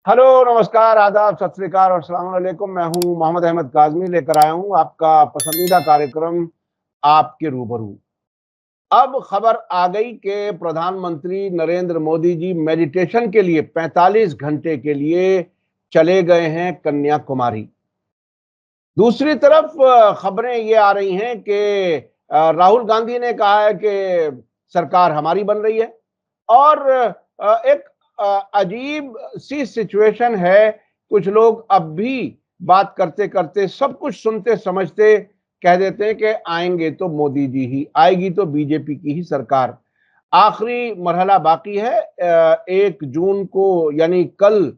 Hello, नमस्कार, आदाब, सत श्री अकाल और अस्सलाम वालेकुम। मैं हूं मोहम्मद अहमद काज़मी, लेकर आया हूं आपका पसंदीदा कार्यक्रम आपके रूबरू। अब खबर आ गई कि प्रधानमंत्री नरेंद्र मोदी जी मेडिटेशन के लिए 45 घंटे के लिए चले गए हैं कन्याकुमारी। दूसरी तरफ खबरें ये आ रही हैं कि राहुल गांधी ने कहा है कि सरकार हमारी बन रही है। और एक अजीब सी सिचुएशन है। कुछ लोग अब भी बात करते करते, सब कुछ सुनते समझते कह देते हैं कि आएंगे तो मोदी जी ही, आएगी तो बीजेपी की ही सरकार। आखिरी मरहला बाकी है। 1 जून को यानी कल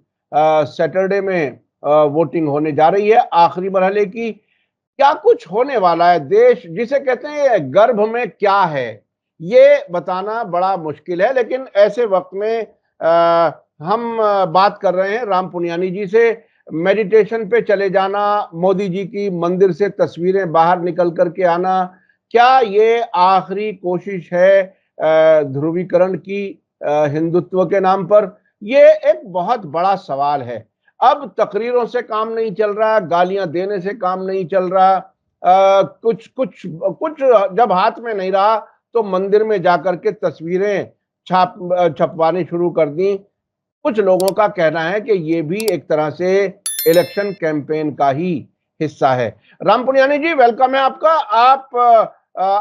सैटरडे में वोटिंग होने जा रही है आखिरी मरहले की। क्या कुछ होने वाला है, देश जिसे कहते हैं गर्भ में क्या है, ये बताना बड़ा मुश्किल है। लेकिन ऐसे वक्त में हम बात कर रहे हैं राम पुनियानी जी से। मेडिटेशन पे चले जाना, मोदी जी की मंदिर से तस्वीरें बाहर निकल करके आना, क्या ये आखिरी कोशिश है ध्रुवीकरण की हिंदुत्व के नाम पर? ये एक बहुत बड़ा सवाल है। अब तकरीरों से काम नहीं चल रहा, गालियां देने से काम नहीं चल रहा। कुछ कुछ कुछ जब हाथ में नहीं रहा तो मंदिर में जाकर के तस्वीरें छपवानी शुरू कर दी। कुछ लोगों का कहना है कि ये भी एक तरह से इलेक्शन कैंपेन का ही हिस्सा है। राम पुनियानी जी, वेलकम है आपका। आप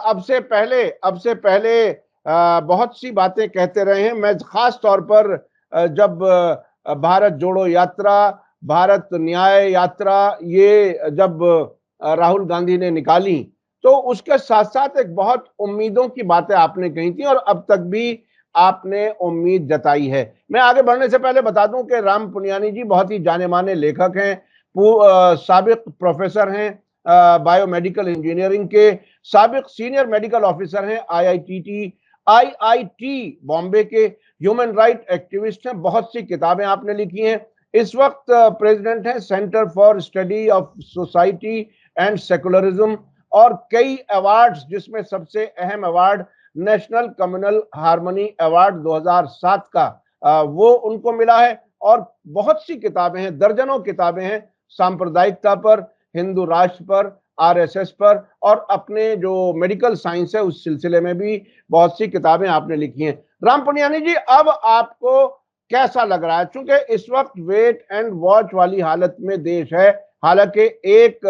अब से पहले बहुत सी बातें कहते रहे हैं। मैं खास तौर पर जब भारत जोड़ो यात्रा, भारत न्याय यात्रा, ये जब राहुल गांधी ने निकाली, तो उसके साथ साथ एक बहुत उम्मीदों की बातें आपने कही थी और अब तक भी आपने उम्मीद जताई है। मैं आगे बढ़ने से पहले बता दूं कि राम पुनियानी जी बहुत ही जाने माने लेखक हैं, साबिक प्रोफेसर हैं, बायोमेडिकल इंजीनियरिंग के, साबिक सीनियर मेडिकल ऑफिसर हैं आईआईटी बॉम्बे के, ह्यूमन राइट एक्टिविस्ट हैं। बहुत सी किताबें आपने लिखी हैं। इस वक्त प्रेसिडेंट हैं centre for study of society and secularism, और कई अवार्ड्स, जिसमें सबसे अहम award national communal harmony award 2007 का वो उनको मिला है। और बहुत सी किताबें हैं, दर्जनों किताबें हैं सांप्रदायिकता पर, हिंदू राष्ट्र पर, आरएसएस पर, और अपने जो मेडिकल साइंस है उस सिलसिले में भी बहुत सी किताबें आपने लिखी हैं। राम पुनियानी जी, अब आपको कैसा लग रहा है? चूंकि इस वक्त वेट एंड वॉच वाली हालत में देश है, हालांकि एक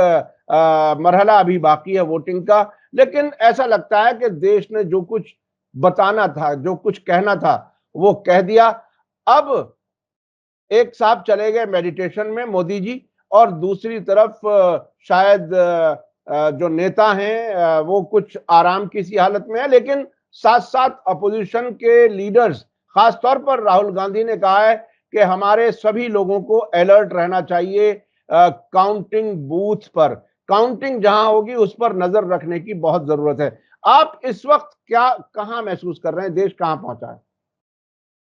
मरहला अभी बाकी है वोटिंग का, लेकिन ऐसा लगता है कि देश ने जो कुछ बताना था, जो कुछ कहना था, वो कह दिया। अब एक साहब चले गए मेडिटेशन में, मोदी जी, और दूसरी तरफ शायद जो नेता हैं वो कुछ आराम की सी हालत में है। लेकिन साथ साथ अपोजिशन के लीडर्स, खासतौर पर राहुल गांधी ने कहा है कि हमारे सभी लोगों को अलर्ट रहना चाहिए, काउंटिंग बूथ पर, काउंटिंग जहां होगी उस पर नजर रखने की बहुत जरूरत है। आप इस वक्त क्या, कहां महसूस कर रहे हैं, देश कहां पहुंचा है?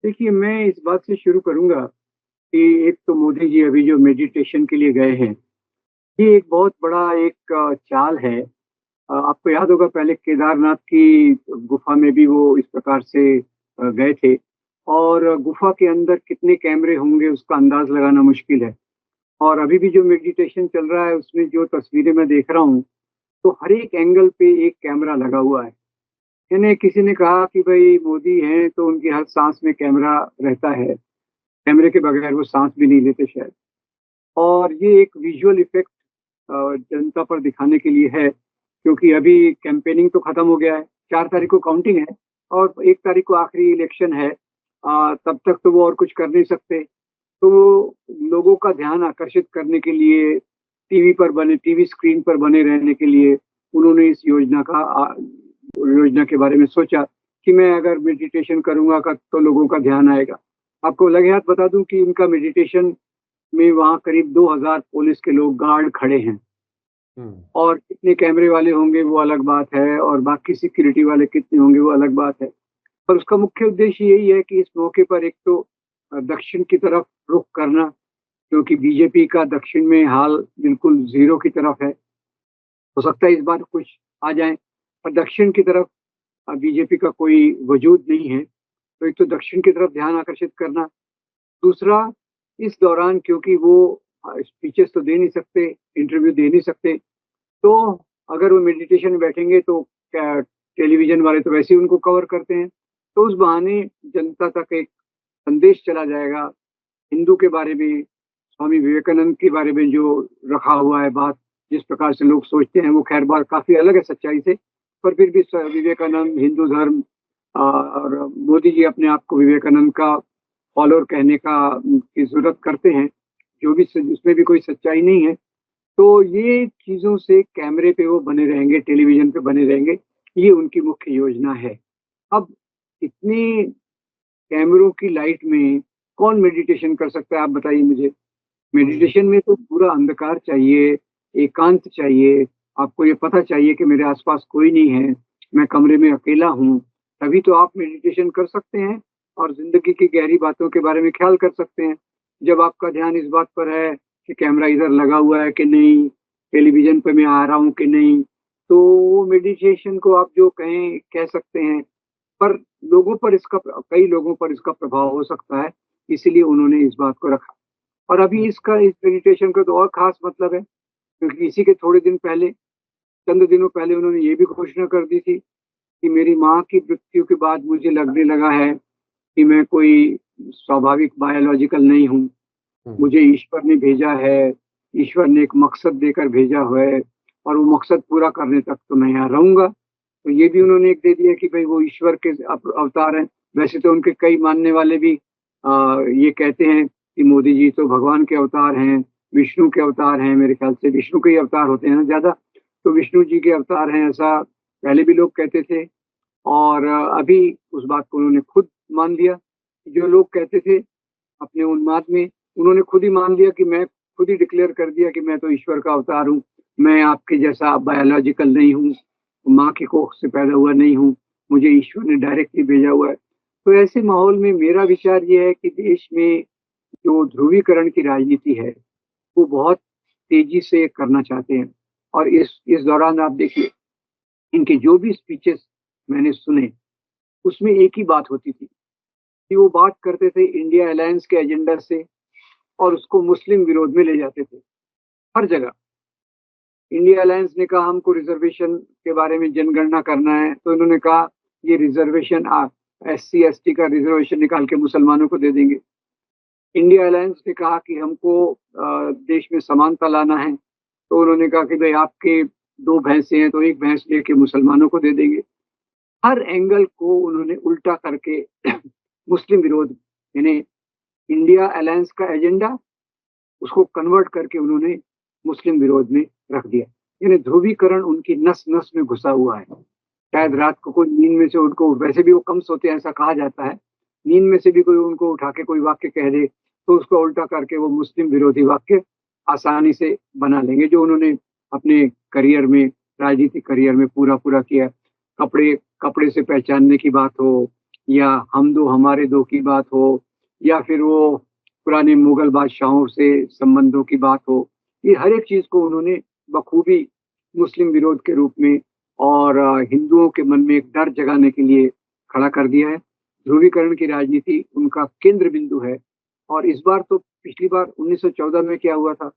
देखिए, मैं इस बात से शुरू करूँगा कि एक तो मोदी जी अभी जो मेडिटेशन के लिए गए हैं, ये एक बहुत बड़ा एक चाल है। आपको याद होगा पहले केदारनाथ की गुफ़ा में भी वो इस प्रकार से गए थे और गुफ़ा के अंदर कितने कैमरे होंगे उसका अंदाज़ लगाना मुश्किल है। और अभी भी जो मेडिटेशन चल रहा है उसमें जो तस्वीरें मैं देख रहा हूँ, तो हर एक एंगल पे एक कैमरा लगा हुआ है। यानी किसी ने कहा कि भई मोदी हैं तो उनकी हर साँस में कैमरा रहता है। कैमरे के बगैर वो साँस भी नहीं लेते शायद। और ये एक विजुअल इफ़ेक्ट जनता पर दिखाने के लिए है, क्योंकि अभी कैंपेनिंग तो खत्म हो गया है, 4 तारीख को काउंटिंग है और 1 तारीख को आखिरी इलेक्शन है। तब तक तो वो और कुछ कर नहीं सकते। तो लोगों का ध्यान आकर्षित करने के लिए टीवी स्क्रीन पर बने रहने के लिए उन्होंने इस योजना के बारे में सोचा कि मैं अगर मेडिटेशन करूँगा का तो लोगों का ध्यान आएगा। आपको लगे हाथ बता दूँ कि उनका मेडिटेशन में वहाँ करीब 2000 पुलिस के लोग गार्ड खड़े हैं हम्म। और कितने कैमरे वाले होंगे वो अलग बात है और बाकी सिक्योरिटी वाले कितने होंगे वो अलग बात है। पर उसका मुख्य उद्देश्य यही है कि इस मौके पर एक तो दक्षिण की तरफ रुख करना, क्योंकि बीजेपी का दक्षिण में हाल बिल्कुल ज़ीरो की तरफ है। हो सकता है इस बार कुछ आ जाएँ, पर दक्षिण की तरफ बीजेपी का कोई वजूद नहीं है। तो एक तो दक्षिण की तरफ ध्यान आकर्षित करना, दूसरा इस दौरान क्योंकि वो स्पीचेस तो दे नहीं सकते, इंटरव्यू दे नहीं सकते, तो अगर वो मेडिटेशन में बैठेंगे तो क्या टेलीविजन वाले तो वैसे ही उनको कवर करते हैं, तो उस बहाने जनता तक एक संदेश चला जाएगा हिंदू के बारे में, स्वामी विवेकानंद के बारे में जो रखा हुआ है बात, जिस प्रकार से लोग सोचते हैं वो खैर बात काफी अलग है सच्चाई से, पर फिर भी विवेकानंद, हिंदू धर्म और मोदी जी अपने आप को विवेकानंद का फॉलोअर कहने का की जरूरत करते हैं, जो भी उसमें भी कोई सच्चाई नहीं है। तो ये चीजों से कैमरे पे वो बने रहेंगे, टेलीविजन पे बने रहेंगे, ये उनकी मुख्य योजना है। अब इतनी कैमरों की लाइट में कौन मेडिटेशन कर सकता है, आप बताइए मुझे। मेडिटेशन में तो पूरा अंधकार चाहिए, एकांत चाहिए, आपको ये पता चाहिए कि मेरे आसपास कोई नहीं है, मैं कमरे में अकेला हूँ, तभी तो आप मेडिटेशन कर सकते हैं और जिंदगी की गहरी बातों के बारे में ख्याल कर सकते हैं। जब आपका ध्यान इस बात पर है कि कैमरा इधर लगा हुआ है कि नहीं, टेलीविजन पे मैं आ रहा हूँ कि नहीं, तो वो मेडिटेशन को आप जो कहें कह सकते हैं, पर कई लोगों पर इसका प्रभाव हो सकता है, इसीलिए उन्होंने इस बात को रखा। और अभी इस मेडिटेशन का तो और खास मतलब है, क्योंकि इसी के थोड़े दिन पहले, चंद दिनों पहले उन्होंने ये भी घोषणा कर दी थी कि मेरी माँ की मृत्यु के बाद मुझे लगने लगा है कि मैं कोई स्वाभाविक बायोलॉजिकल नहीं हूँ, मुझे ईश्वर ने भेजा है, ईश्वर ने एक मकसद देकर भेजा हुआ है और वो मकसद पूरा करने तक तो मैं यहाँ रहूंगा। तो ये भी उन्होंने एक दे दिया कि भाई वो ईश्वर के अवतार हैं। वैसे तो उनके कई मानने वाले भी ये कहते हैं कि मोदी जी तो भगवान के अवतार हैं, विष्णु के अवतार हैं, मेरे ख्याल से विष्णु के ही अवतार होते हैं ना ज्यादा, तो विष्णु जी के अवतार हैं, ऐसा पहले भी लोग कहते थे। और अभी उस बात को उन्होंने खुद मान लिया। जो लोग कहते थे अपने उन्माद में, उन्होंने खुद ही मान लिया कि मैं खुद ही डिक्लेयर कर दिया कि मैं तो ईश्वर का अवतार हूँ, मैं आपके जैसा बायोलॉजिकल नहीं हूँ, माँ की कोख से पैदा हुआ नहीं हूँ, मुझे ईश्वर ने डायरेक्टली भेजा हुआ है। तो ऐसे माहौल में मेरा विचार ये है कि देश में जो ध्रुवीकरण की राजनीति है वो बहुत तेजी से करना चाहते हैं। और इस दौरान आप देखिए, इनके जो भी स्पीचेस मैंने सुने उसमें एक ही बात होती थी कि वो बात करते थे इंडिया अलायंस के एजेंडा से और उसको मुस्लिम विरोध में ले जाते थे। हर जगह इंडिया अलायंस ने कहा हमको रिजर्वेशन के बारे में जनगणना करना है, तो इन्होंने कहा ये रिजर्वेशन SC ST का रिजर्वेशन निकाल के मुसलमानों को दे देंगे। इंडिया अलायंस ने कहा कि हमको देश में समानता लाना है, तो उन्होंने कहा कि भाई आपके 2 भैंसे हैं तो एक भैंस लेके मुसलमानों को दे देंगे। हर एंगल को उन्होंने उल्टा करके मुस्लिम विरोध, यानी इंडिया अलायंस का एजेंडा उसको कन्वर्ट करके उन्होंने मुस्लिम विरोध में रख दिया। यानी ध्रुवीकरण उनकी नस नस में घुसा हुआ है। शायद रात को कोई नींद में से उनको, वैसे भी वो कम सोते हैं ऐसा कहा जाता है, नींद में से भी कोई उनको उठा के कोई वाक्य कह दे तो उसको उल्टा करके वो मुस्लिम विरोधी वाक्य आसानी से बना लेंगे, जो उन्होंने अपने करियर में, राजनीतिक करियर में पूरा पूरा किया। कपड़े कपड़े से पहचानने की बात हो, या हम दो हमारे दो की बात हो, या फिर वो पुराने मुगल बादशाहों से संबंधों की बात हो, ये हर एक चीज को उन्होंने बखूबी मुस्लिम विरोध के रूप में और हिंदुओं के मन में एक डर जगाने के लिए खड़ा कर दिया है। ध्रुवीकरण की राजनीति उनका केंद्र बिंदु है। और इस बार तो, पिछली बार 1914 में क्या हुआ था,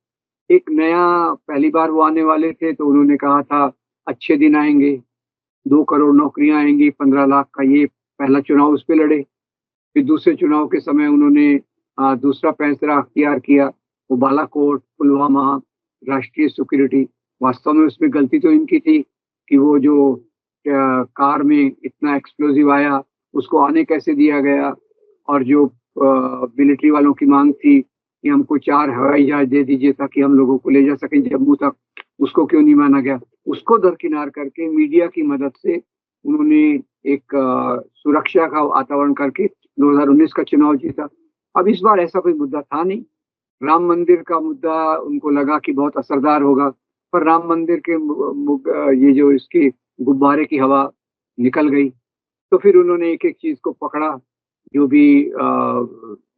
एक नया, पहली बार वो आने वाले थे तो उन्होंने कहा था अच्छे दिन आएंगे, 2 करोड़ नौकरियां आएंगी, 15 लाख का, ये पहला चुनाव उस पर लड़े। फिर दूसरे चुनाव के समय उन्होंने दूसरा फैसला अख्तियार किया, वो बालाकोट, पुलवामा, राष्ट्रीय सिक्योरिटी। वास्तव में उसमें गलती तो इनकी थी कि वो जो कार में इतना एक्सप्लोजिव आया उसको आने कैसे दिया गया, और जो मिलिट्री वालों की मांग थी कि हमको 4 हवाई जहाज दे दीजिए ताकि हम लोगों को ले जा सकें जम्मू तक, उसको क्यों नहीं माना गया, उसको दरकिनार करके मीडिया की मदद से उन्होंने एक सुरक्षा का वातावरण करके 2019 का चुनाव जीता। अब इस बार ऐसा कोई मुद्दा था नहीं। राम मंदिर का मुद्दा उनको लगा कि बहुत असरदार होगा, पर राम मंदिर के ये जो इसके गुब्बारे की हवा निकल गई, तो फिर उन्होंने एक एक चीज को पकड़ा। जो भी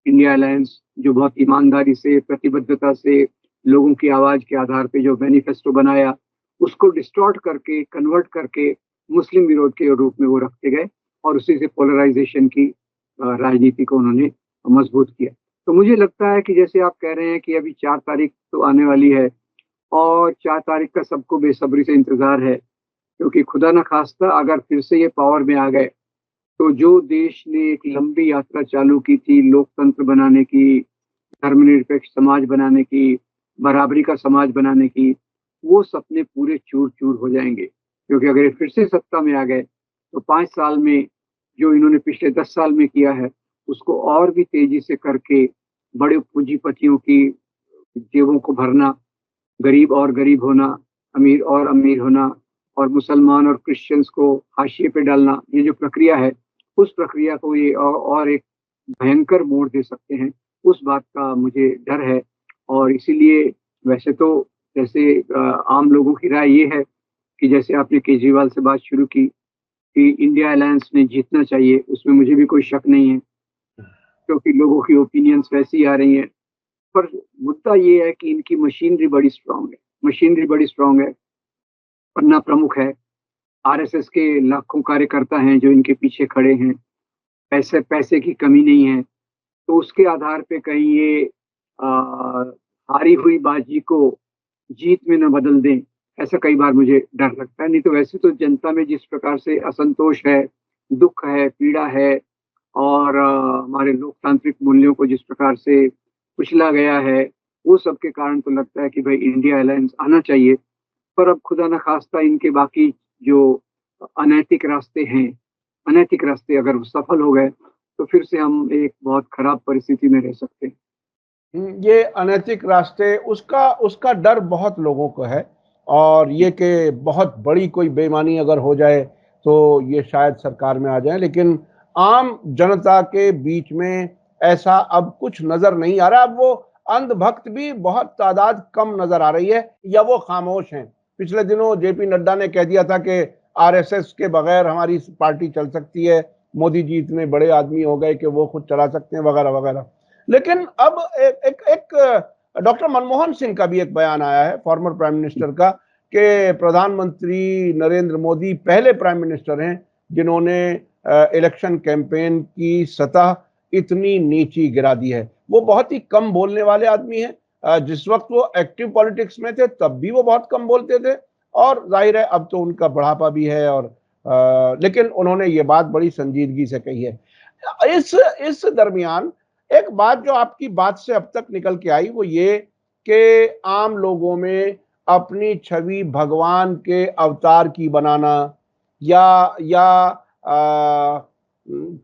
इंडिया अलायंस जो बहुत ईमानदारी से, प्रतिबद्धता से, लोगों की आवाज के आधार पे जो मैनिफेस्टो बनाया, उसको डिस्टॉर्ट करके, कन्वर्ट करके मुस्लिम विरोध के रूप में वो रखते गए और उसी से पोलराइजेशन की राजनीति को उन्होंने मजबूत किया। तो मुझे लगता है कि जैसे आप कह रहे हैं कि अभी 4 तारीख तो आने वाली है और 4 तारीख का सबको बेसब्री से इंतजार है, क्योंकि खुदा न खास्ता अगर फिर से ये पावर में आ गए तो जो देश ने एक लंबी यात्रा चालू की थी लोकतंत्र बनाने की, धर्मनिरपेक्ष समाज बनाने की, बराबरी का समाज बनाने की, वो सपने पूरे चूर-चूर हो जाएँगे। क्योंकि अगर ये फिर से सत्ता में आ गए, तो 5 साल में जो इन्होंने पिछले 10 साल में किया है, उसको और भी तेज़ी से करके बड़े पूंजीपतियों की जेबों को भरना, गरीब और गरीब होना, अमीर और अमीर होना और मुसलमान और क्रिश्चियंस को हाशिए पे डालना, ये जो प्रक्रिया है, उस प्रक्रिया को ये और एक भयंकर मोड़ दे सकते हैं, उस बात का मुझे डर है। और इसीलिए वैसे तो जैसे आम लोगों की राय ये है कि जैसे आपने केजरीवाल से बात शुरू की कि इंडिया अलायंस ने जीतना चाहिए, उसमें मुझे भी कोई शक नहीं है, क्योंकि लोगों की ओपिनियंस वैसी आ रही हैं। पर मुद्दा ये है कि इनकी मशीनरी बड़ी स्ट्रॉन्ग है, मशीनरी बड़ी स्ट्रॉन्ग है, पन्ना प्रमुख है, आरएसएस के लाखों कार्यकर्ता हैं जो इनके पीछे खड़े हैं, पैसे पैसे की कमी नहीं है, तो उसके आधार पे कहीं ये अ, हारी हुई बाजी को जीत में न बदल दें, ऐसा कई बार मुझे डर लगता है। नहीं तो वैसे तो जनता में जिस प्रकार से असंतोष है, दुःख है, पीड़ा है और हमारे लोकतांत्रिक मूल्यों को जिस प्रकार से कुचला गया है, वो सब के कारण तो लगता है कि भाई इंडिया अलायंस आना चाहिए। पर अब खुदा न खास्ता इनके बाकी जो अनैतिक रास्ते हैं, अनैतिक रास्ते अगर सफल हो गए, तो फिर से हम एक बहुत खराब परिस्थिति में रह सकते हैं। ये अनैतिक रास्ते उसका उसका डर बहुत लोगों को है और ये कि बहुत बड़ी कोई बेईमानी अगर हो जाए तो ये शायद सरकार में आ जाए, लेकिन आम जनता के बीच में ऐसा अब कुछ नजर नहीं आ रहा। अब वो अंधभक्त भी बहुत तादाद कम नजर आ रही है या वो खामोश हैं। पिछले दिनों जेपी नड्डा ने कह दिया था कि आरएसएस के बगैर हमारी पार्टी चल सकती है, मोदी जी इतने बड़े आदमी हो गए कि वो खुद चला सकते हैं वगैरह वगैरह। लेकिन अब एक डॉक्टर मनमोहन सिंह का भी एक बयान आया है, फॉर्मर प्राइम मिनिस्टर का, कि प्रधानमंत्री नरेंद्र मोदी पहले प्राइम मिनिस्टर हैं जिन्होंने इलेक्शन कैंपेन की सतह इतनी नीची गिरा दी है। वो बहुत ही कम बोलने वाले आदमी हैं। जिस वक्त वो एक्टिव पॉलिटिक्स में थे तब भी वो बहुत कम बोलते थे और जाहिर है अब तो उनका बुढ़ापा भी है और लेकिन उन्होंने ये बात बड़ी संजीदगी से कही है। इस दरमियान एक बात जो आपकी बात से अब तक निकल के आई वो ये कि आम लोगों में अपनी छवि भगवान के अवतार की बनाना या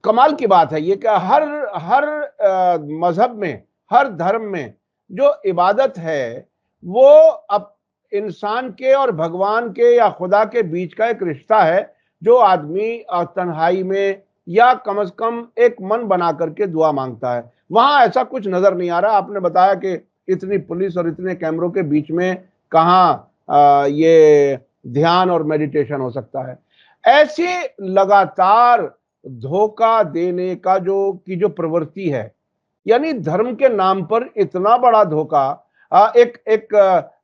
कमाल की बात है ये कि हर हर मजहब में, हर धर्म में जो इबादत है वो अब इंसान के और भगवान के या खुदा के बीच का एक रिश्ता है जो आदमी तन्हाई में या कम से कम एक मन बना करके दुआ मांगता है। वहां ऐसा कुछ नजर नहीं आ रहा। आपने बताया कि इतनी पुलिस और इतने कैमरों के बीच में कहाँ ये ध्यान और मेडिटेशन हो सकता है। ऐसे लगातार धोखा देने का जो प्रवृत्ति है, यानी धर्म के नाम पर इतना बड़ा धोखा। एक एक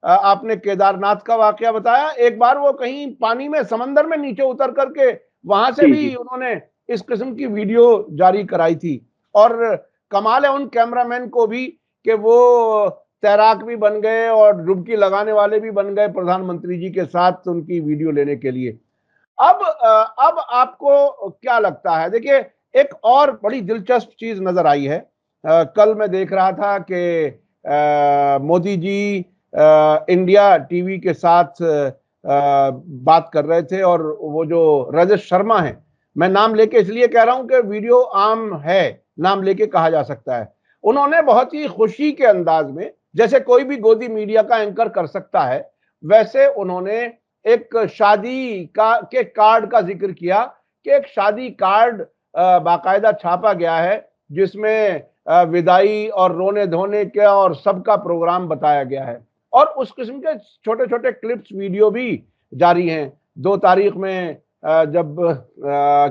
आपने केदारनाथ का वाकया बताया। एक बार वो कहीं पानी में समंदर में नीचे उतर करके वहां से जी, भी जी। उन्होंने इस किस्म की वीडियो जारी कराई थी। और कमाल है उन कैमरामैन को भी कि वो तैराक भी बन गए और डुबकी लगाने वाले भी बन गए प्रधानमंत्री जी के साथ उनकी वीडियो लेने के लिए। अब आपको क्या लगता है? देखिए, एक और बड़ी दिलचस्प चीज नजर आई है। कल मैं देख रहा था कि मोदी जी इंडिया टीवी के साथ बात कर रहे थे और वो जो रजत शर्मा है, मैं नाम लेके इसलिए कह रहा हूं कि वीडियो आम है, नाम लेके कहा जा सकता है। उन्होंने बहुत ही खुशी के अंदाज में, जैसे कोई भी गोदी मीडिया का एंकर कर सकता है, वैसे उन्होंने एक शादी का के कार्ड का जिक्र किया कि एक शादी कार्ड बाकायदा छापा गया है जिसमें विदाई और रोने धोने के और सबका प्रोग्राम बताया गया है और उस किस्म के छोटे छोटे क्लिप्स वीडियो भी जारी हैं। 2 तारीख में जब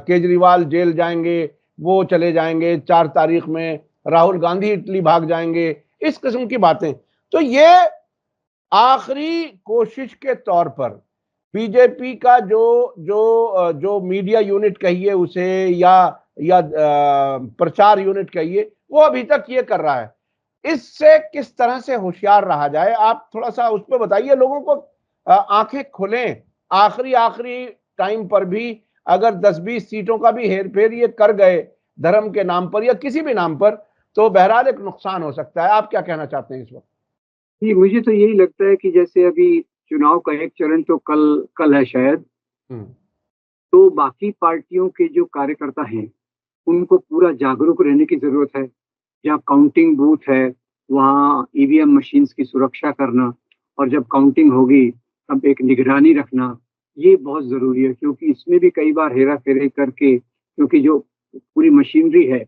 केजरीवाल जेल जाएंगे वो चले जाएंगे, 4 तारीख में राहुल गांधी इटली भाग जाएंगे, इस किस्म की बातें। तो ये आखिरी कोशिश के तौर पर बीजेपी का जो मीडिया यूनिट कहिए उसे या प्रचार यूनिट कहिए, वो अभी तक ये कर रहा है इससे किस तरह से होशियार रहा जाए, आप थोड़ा सा उस पर बताइए, लोगों को आंखें खुलें। आखिरी आखिरी टाइम पर भी अगर 10-20 सीटों का भी हेरफेर ये कर गए धर्म के नाम पर या किसी भी नाम पर, तो बहरहाल एक नुकसान हो सकता है। आप क्या कहना चाहते हैं इस वक्त? जी, मुझे तो यही लगता है कि जैसे अभी चुनाव का एक चरण तो कल कल है शायद, हम्म। तो बाकी पार्टियों के जो कार्यकर्ता हैं, उनको पूरा जागरूक रहने की ज़रूरत है। जहाँ काउंटिंग बूथ है, वहाँ ईवीएम मशीन्स की सुरक्षा करना और जब काउंटिंग होगी, तब एक निगरानी रखना, ये बहुत ज़रूरी है क्योंकि इसमें भी कई बार हेरा-फेरी करके क्योंकि जो पूरी मशीनरी है,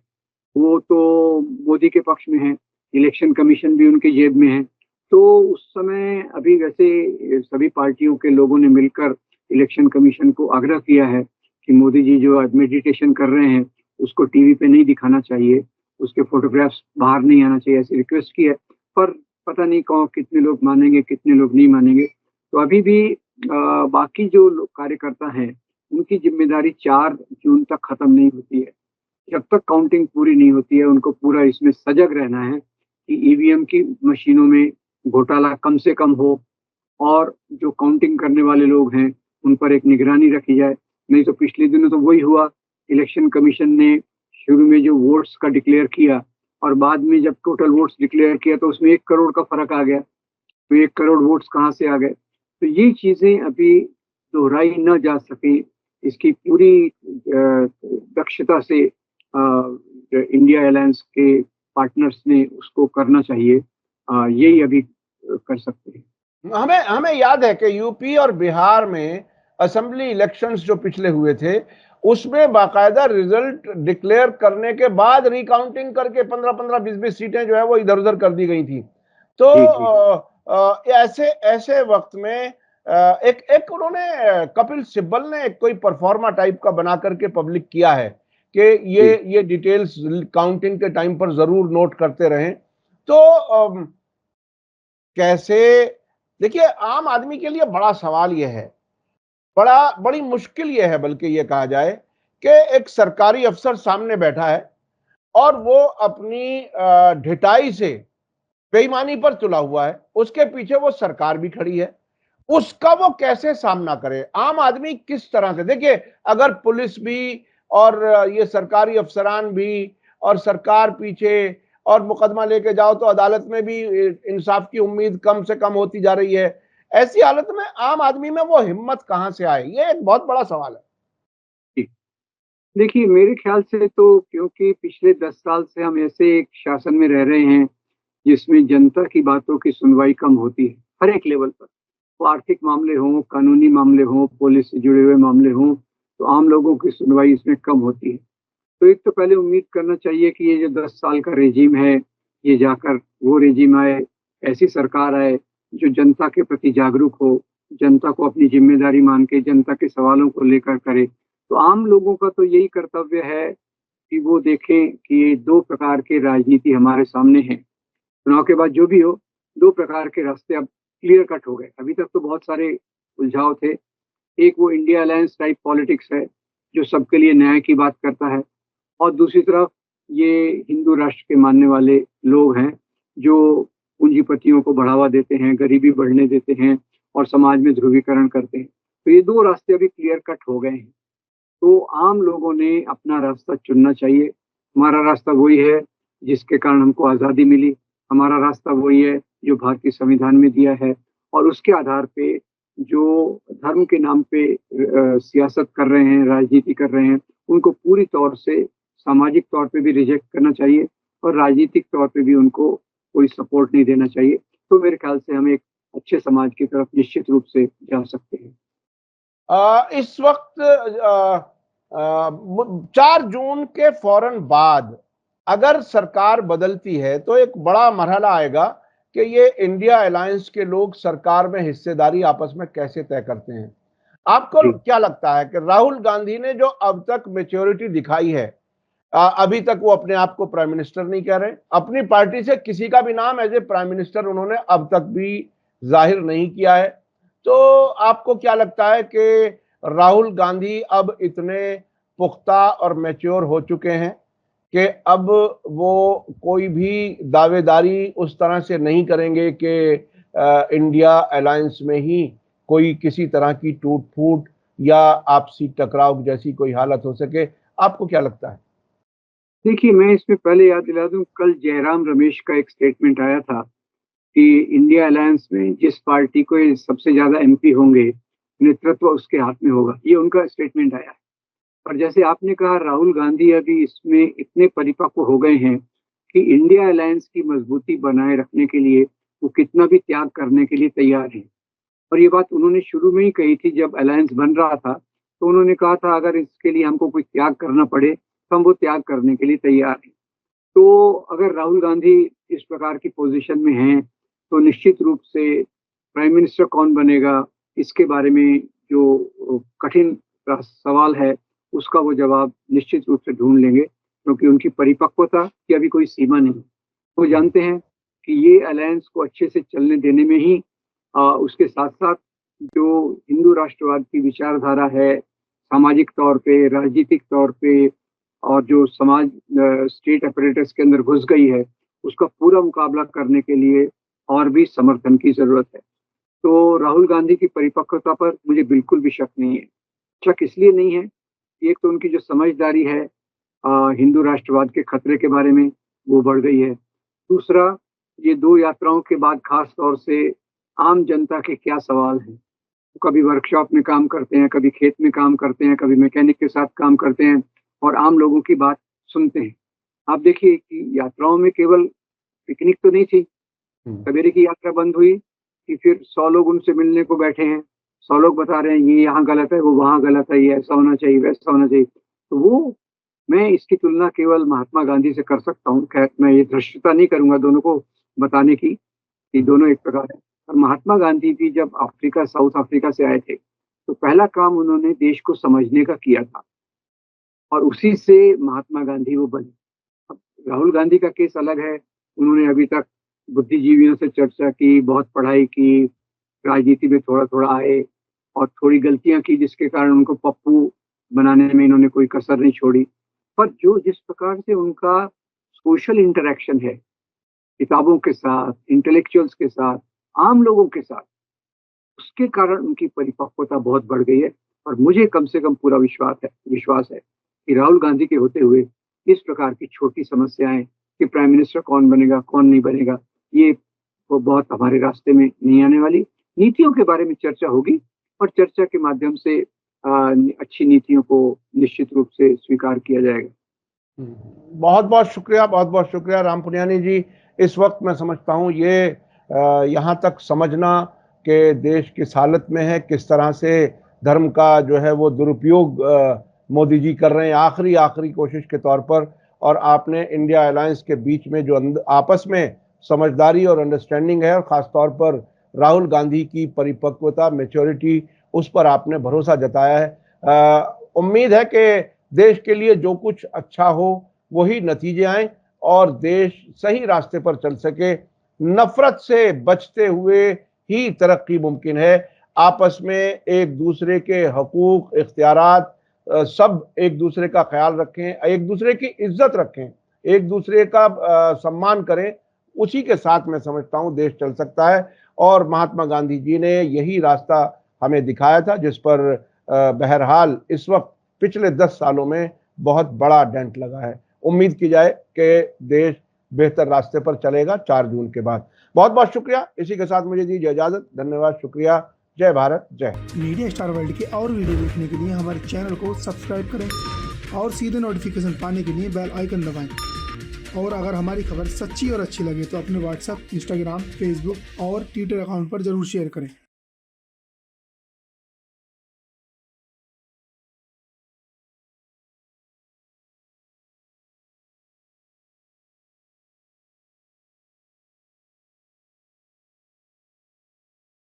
वो तो मोदी के पक्ष में है, इलेक्शन कमीशन भी उनकी जेब में है। तो उस समय अभी वैसे सभी पार्टियों के लोगों ने मिलकर इलेक्शन कमीशन को आग्रह किया है कि मोदी जी जो आज मेडिटेशन कर रहे हैं, उसको टीवी पे नहीं दिखाना चाहिए, उसके फ़ोटोग्राफ्स बाहर नहीं आना चाहिए, ऐसी रिक्वेस्ट की है। पर पता नहीं कौन कितने लोग मानेंगे, कितने लोग नहीं मानेंगे। तो अभी भी बाकी जो लोग कार्यकर्ता हैं, उनकी ज़िम्मेदारी 4 जून तक खत्म नहीं होती है। जब तक काउंटिंग पूरी नहीं होती है, उनको पूरा इसमें सजग रहना है कि ईवीएम की मशीनों में घोटाला कम से कम हो और जो काउंटिंग करने वाले लोग हैं, उन पर एक निगरानी रखी जाए। नहीं तो पिछले दिनों तो वही हुआ, इलेक्शन कमीशन ने शुरू में जो वोट्स का डिक्लेयर किया और बाद में जब टोटल वोट्स डिक्लेयर किया तो उसमें 1 करोड़ का फ़र्क आ गया। तो 1 करोड़ वोट्स कहाँ से आ गए? तो ये चीज़ें अभी दोहराई ना जा सकें, इसकी पूरी दक्षता से इंडिया अलायंस के पार्टनर्स ने उसको करना चाहिए। यही अभी कर सकते हैं। हमें हमें याद है कि यूपी और बिहार में असेंबली इलेक्शंस जो पिछले हुए थे, उसमें बाकायदा रिजल्ट डिक्लेयर करने के बाद रिकाउंटिंग करके 15-15, 20-20 सीटें जो है वो इधर-उधर कर दी गई थी। तो जी, जी। ऐसे ऐसे वक्त में एक एक उन्होंने कपिल सिब्बल ने एक कोई परफॉर्मा टाइप का बना करके पब्लिक किया है कि जी, ये डिटेल्स काउंटिंग के टाइम पर जरूर नोट करते रहें। तो कैसे, देखिए आम आदमी के लिए बड़ा सवाल यह है, बड़ी मुश्किल यह है, बल्कि ये कहा जाए कि एक सरकारी अफसर सामने बैठा है और वो अपनी ढिठाई से बेईमानी पर तुला हुआ है, उसके पीछे वो सरकार भी खड़ी है, उसका वो कैसे सामना करे? आम आदमी किस तरह से, देखिए अगर पुलिस भी और ये सरकारी अफसरान भी और सरकार पीछे और मुकदमा लेके जाओ तो अदालत में भी इंसाफ की उम्मीद कम से कम होती जा रही है। ऐसी हालत में आम आदमी में वो हिम्मत कहां से आए, ये एक बहुत बड़ा सवाल है। जी। देखिए, मेरे ख्याल से तो क्योंकि पिछले 10 साल से हम ऐसे एक शासन में रह रहे हैं, जिसमें जनता की बातों की सुनवाई कम होती है, हर एक लेवल पर। वो आर्थिक मामले हों, कानूनी मामले हों, पुलिस से जुड़े हुए मामले हों, तो आम लोगों की सुनवाई इसमें कम होती है। तो एक तो पहले उम्मीद करना चाहिए कि ये जो 10 साल का रेजीम है, ये जाकर वो रेजीम आए, ऐसी सरकार आए जो जनता के प्रति जागरूक हो, जनता को अपनी ज़िम्मेदारी मान के जनता के सवालों को लेकर करे। तो आम लोगों का तो यही कर्तव्य है कि वो देखें कि ये 2 प्रकार के राजनीति हमारे सामने हैं। चुनाव के बाद जो भी हो, 2 प्रकार के रास्ते अब क्लियर कट हो गए। अभी तक तो बहुत सारे उलझाव थे। एक वो इंडिया अलायंस टाइप पॉलिटिक्स है, जो सबके लिए न्याय की बात करता है। और दूसरी तरफ ये हिंदू राष्ट्र के मानने वाले लोग हैं, जो पूंजीपतियों को बढ़ावा देते हैं, गरीबी बढ़ने देते हैं और समाज में ध्रुवीकरण करते हैं। तो ये 2 रास्ते अभी क्लियर कट हो गए हैं। तो आम लोगों ने अपना रास्ता चुनना चाहिए। हमारा रास्ता वही है, जिसके कारण हमको आज़ादी मिली। हमारा रास्ता वही है, जो भारतीय संविधान में दिया है और उसके आधार पे जो धर्म के नाम पे सियासत कर रहे हैं, राजनीति कर रहे हैं, उनको पूरी तौर से सामाजिक तौर पे भी रिजेक्ट करना चाहिए और राजनीतिक तौर पे भी उनको कोई सपोर्ट नहीं देना चाहिए। तो मेरे ख्याल से हम एक अच्छे समाज की तरफ निश्चित रूप से जा सकते हैं। इस वक्त 4 जून के फौरन बाद अगर सरकार बदलती है तो एक बड़ा मरहला आएगा कि ये इंडिया अलायंस के लोग सरकार में हिस्सेदारी आपस में कैसे तय करते हैं। आपको जी, क्या लगता है कि राहुल गांधी ने जो अब तक मेच्योरिटी दिखाई है, अभी तक वो अपने आप को प्राइम मिनिस्टर नहीं कह रहे, अपनी पार्टी से किसी का भी नाम एज ए प्राइम मिनिस्टर उन्होंने अब तक भी जाहिर नहीं किया है। तो आपको क्या लगता है कि राहुल गांधी अब इतने पुख्ता और मैच्योर हो चुके हैं कि अब वो कोई भी दावेदारी उस तरह से नहीं करेंगे कि इंडिया अलायंस में ही कोई किसी तरह की टूट-फूट या आपसी टकराव जैसी कोई हालत हो सके। आपको क्या लगता है? देखिए, मैं इसमें पहले याद दिला दूँ, कल जयराम रमेश का एक स्टेटमेंट आया था कि इंडिया अलायंस में जिस पार्टी को ये सबसे ज़्यादा एमपी होंगे, नेतृत्व उसके हाथ में होगा। ये उनका स्टेटमेंट आया है। और जैसे आपने कहा, राहुल गांधी अभी इसमें इतने परिपक्व हो गए हैं कि इंडिया अलायंस की मजबूती बनाए रखने के लिए वो कितना भी त्याग करने के लिए तैयार हैं। और ये बात उन्होंने शुरू में ही कही थी जब अलायंस बन रहा था, तो उन्होंने कहा था अगर इसके लिए हमको कोई त्याग करना पड़े, तो हम वो त्याग करने के लिए तैयार हैं। तो अगर राहुल गांधी इस प्रकार की पोज़ीशन में हैं, तो निश्चित रूप से प्राइम मिनिस्टर कौन बनेगा, इसके बारे में जो कठिन सवाल है, उसका वो जवाब निश्चित रूप से ढूँढ लेंगे, क्योंकि उनकी परिपक्वता की अभी कोई सीमा नहीं। वो जानते हैं कि ये अलायंस को अच्छे से चलने देने में ही उसके साथ-साथ जो हिंदू राष्ट्रवाद की विचारधारा है, सामाजिक तौर पे, राजनीतिक तौर पे और जो समाज स्टेट अपैरेटस के अंदर घुस गई है, उसका पूरा मुकाबला करने के लिए और भी समर्थन की ज़रूरत है। तो राहुल गांधी की परिपक्वता पर मुझे बिल्कुल भी शक नहीं है। शक इसलिए नहीं है, कि एक तो उनकी जो समझदारी है हिंदू राष्ट्रवाद के खतरे के बारे में, वो बढ़ गई है। दूसरा, ये 2 यात्राओं के बाद ख़ास तौर से आम जनता के क्या सवाल हैं। वो कभी वर्कशॉप में काम करते हैं, कभी खेत में काम करते हैं, कभी मैकेनिक के साथ काम करते हैं और आम लोगों की बात सुनते हैं। आप देखिए कि यात्राओं में केवल पिकनिक तो नहीं थी, हुँ। सवेरे की यात्रा बंद हुई कि फिर 100 लोग उनसे मिलने को बैठे हैं। 100 लोग बता रहे हैं ये यहाँ गलत है, वो वहाँ गलत है, ये ऐसा होना चाहिए, वैसा होना चाहिए। तो वो मैं इसकी तुलना केवल महात्मा गांधी से कर सकता हूँ। ख़ैर मैं ये धृष्टता नहीं करूँगा दोनों को बताने की, कि दोनों एक प्रकार हैं। और महात्मा गांधी भी जब साउथ अफ्रीका से आए थे, तो पहला काम उन्होंने देश को समझने का किया था और उसी से महात्मा गांधी वो बने। अब राहुल गांधी का केस अलग है, उन्होंने अभी तक बुद्धिजीवियों से चर्चा की, बहुत पढ़ाई की, राजनीति में थोड़ा-थोड़ा आए और थोड़ी गलतियाँ की जिसके कारण उनको पप्पू बनाने में इन्होंने कोई कसर नहीं छोड़ी। पर जो जिस प्रकार से उनका सोशल इंटरैक्शन है, किताबों के साथ, इंटेलेक्चुअल्स के साथ, आम लोगों के साथ, उसके कारण उनकी परिपक्वता बहुत बढ़ गई है और मुझे कम से कम पूरा विश्वास है कि राहुल गांधी के होते हुए इस प्रकार की छोटी समस्याएँ कि प्राइम मिनिस्टर कौन बनेगा, कौन नहीं बनेगा, ये वो बहुत हमारे रास्ते में नहीं आने वाली। नीतियों के बारे में चर्चा होगी और चर्चा के माध्यम से अच्छी नीतियों को निश्चित रूप से स्वीकार किया जाएगा। बहुत-बहुत शुक्रिया राम पुनियानी जी। इस वक़्त मैं समझता हूँ ये यहाँ तक समझना कि देश किस हालत में है, किस तरह से धर्म का जो है वो दुरुपयोग मोदी जी कर रहे हैं आखिरी कोशिश के तौर पर, और आपने इंडिया अलायंस के बीच में जो आपस में समझदारी और अंडरस्टैंडिंग है और ख़ास तौर पर राहुल गांधी की परिपक्वता, मैच्योरिटी, उस पर आपने भरोसा जताया है। उम्मीद है कि देश के लिए जो कुछ अच्छा हो वही नतीजे आएँ और देश सही रास्ते पर चल सके। नफ़रत से बचते हुए ही तरक्की मुमकिन है। आपस में एक-दूसरे के हकूक़, इख्तियारात सब एक-दूसरे का ख़्याल रखें, एक-दूसरे की इज़्ज़त रखें, एक-दूसरे का सम्मान करें, उसी के साथ मैं समझता हूँ देश चल सकता है और महात्मा गांधी जी ने यही रास्ता हमें दिखाया था जिस पर बहरहाल इस वक़्त पिछले 10 सालों में बहुत बड़ा डेंट लगा है। उम्मीद की जाए कि देश बेहतर रास्ते पर चलेगा 4 जून के बाद। बहुत-बहुत शुक्रिया। इसी के साथ मुझे दीजिए इजाज़त। धन्यवाद, शुक्रिया। जय भारत, जय हिंद। मीडिया स्टार वर्ल्ड के और वीडियो देखने के लिए हमारे चैनल को सब्सक्राइब करें और सीधे नोटिफिकेशन पाने के लिए बेल आइकन दबाएं। और अगर हमारी खबर सच्ची और अच्छी लगे तो अपने व्हाट्सएप, इंस्टाग्राम, फेसबुक और ट्विटर अकाउंट पर ज़रूर शेयर करें।